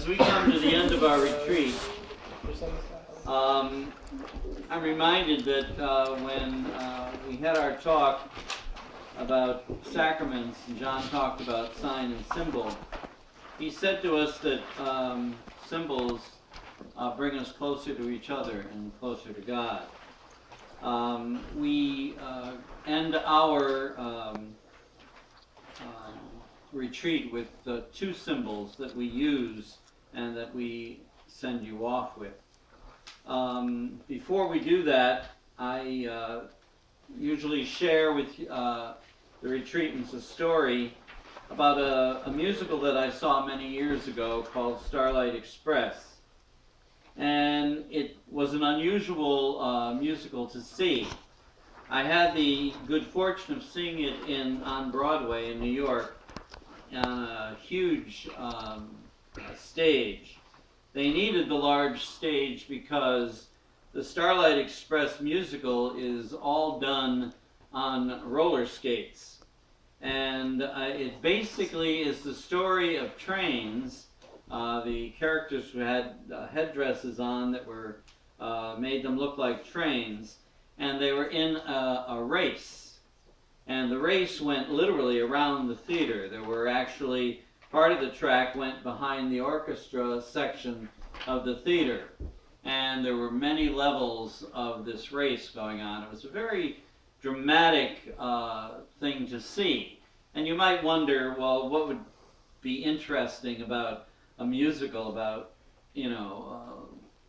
As we come to the end of our retreat, I'm reminded that when we had our talk about sacraments, and John talked about sign and symbol, he said to us that symbols bring us closer to each other and closer to God. We end our retreat with two symbols that we use and that we send you off with. Before we do that, I usually share with the retreatants a story about a musical that I saw many years ago called Starlight Express. And it was an unusual musical to see. I had the good fortune of seeing it on Broadway in New York on a huge stage. They needed the large stage because the Starlight Express musical is all done on roller skates. And it basically is the story of trains. The characters who had headdresses on that were made them look like trains, and they were in a race. And the race went literally around the theater. There were actually, part of the track went behind the orchestra section of the theater. And there were many levels of this race going on. It was a very dramatic thing to see. And you might wonder, well, what would be interesting about a musical about, a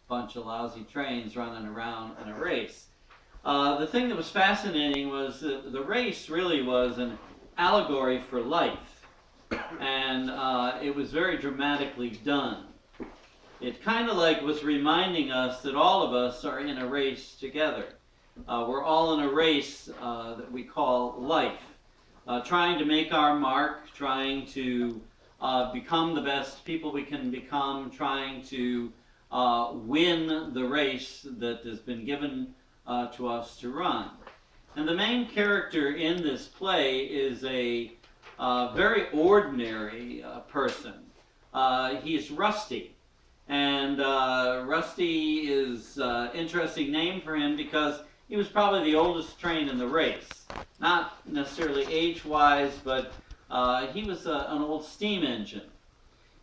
bunch of lousy trains running around in a race? The thing that was fascinating was that the race really was an allegory for life, and it was very dramatically done. It kind of like was reminding us that all of us are in a race together. We're all in a race that we call life, trying to make our mark, trying to become the best people we can become, trying to win the race that has been given to us to run. And the main character in this play is a very ordinary person. He's Rusty. And Rusty is an interesting name for him because he was probably the oldest train in the race. Not necessarily age-wise, but he was an old steam engine.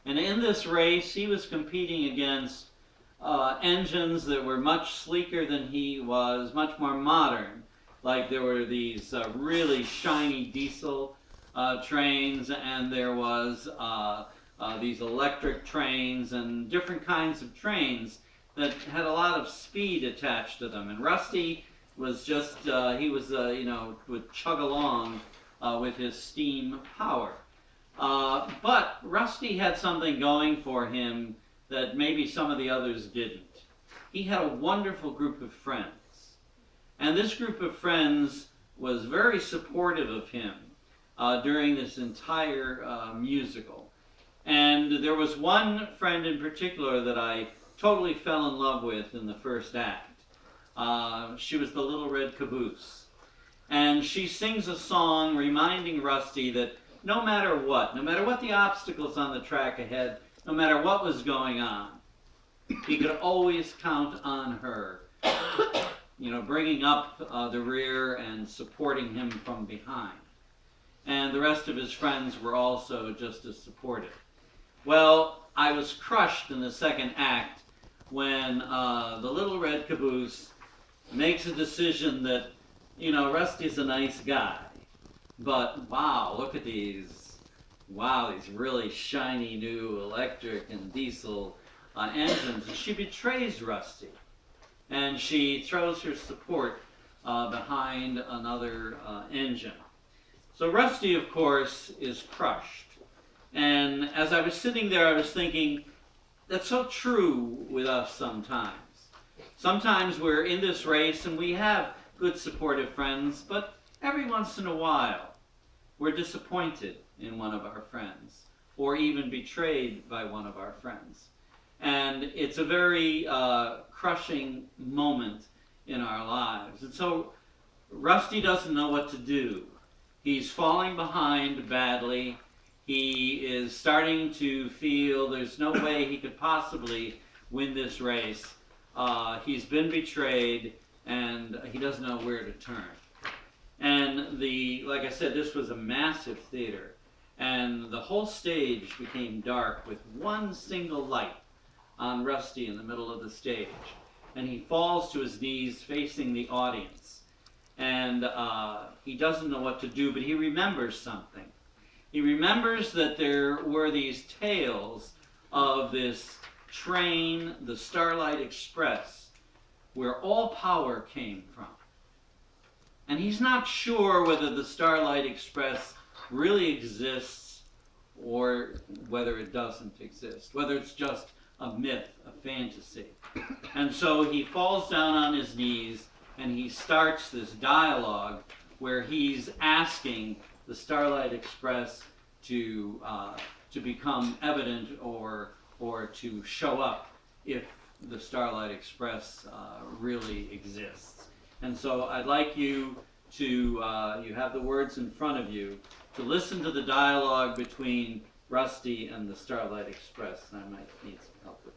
And in this race, he was competing against engines that were much sleeker than he was, much more modern. Like there were these really shiny diesel trains, and there was these electric trains and different kinds of trains that had a lot of speed attached to them. And Rusty was just, would chug along with his steam power. But Rusty had something going for him that maybe some of the others didn't. He had a wonderful group of friends. And this group of friends was very supportive of him during this entire musical. And there was one friend in particular that I totally fell in love with in the first act. She was the Little Red Caboose. And she sings a song reminding Rusty that no matter what the obstacles on the track ahead, no matter what was going on, he could always count on her, bringing up the rear and supporting him from behind. And the rest of his friends were also just as supportive. Well, I was crushed in the second act when the Little Red Caboose makes a decision that, Rusty's a nice guy, but wow, look at these really shiny new electric and diesel engines. And she betrays Rusty, and she throws her support behind another engine. So Rusty, of course, is crushed. And as I was sitting there, I was thinking, that's so true with us sometimes. Sometimes we're in this race and we have good supportive friends, but every once in a while we're disappointed in one of our friends, or even betrayed by one of our friends. And it's a very crushing moment in our lives. And so Rusty doesn't know what to do. He's falling behind badly. He is starting to feel there's no way he could possibly win this race. He's been betrayed, and he doesn't know where to turn. And like I said, this was a massive theater, and the whole stage became dark with one single light on Rusty in the middle of the stage. And he falls to his knees facing the audience. And he doesn't know what to do, but he remembers something. He remembers that there were these tales of this train, the Starlight Express, where all power came from. And he's not sure whether the Starlight Express really exists or whether it doesn't exist, whether it's just a myth, a fantasy. And so he falls down on his knees and he starts this dialogue where he's asking the Starlight Express to become evident or to show up if the Starlight Express really exists. And so I'd like you to, you have the words in front of you, to listen to the dialogue between Rusty and the Starlight Express. And I might need some help with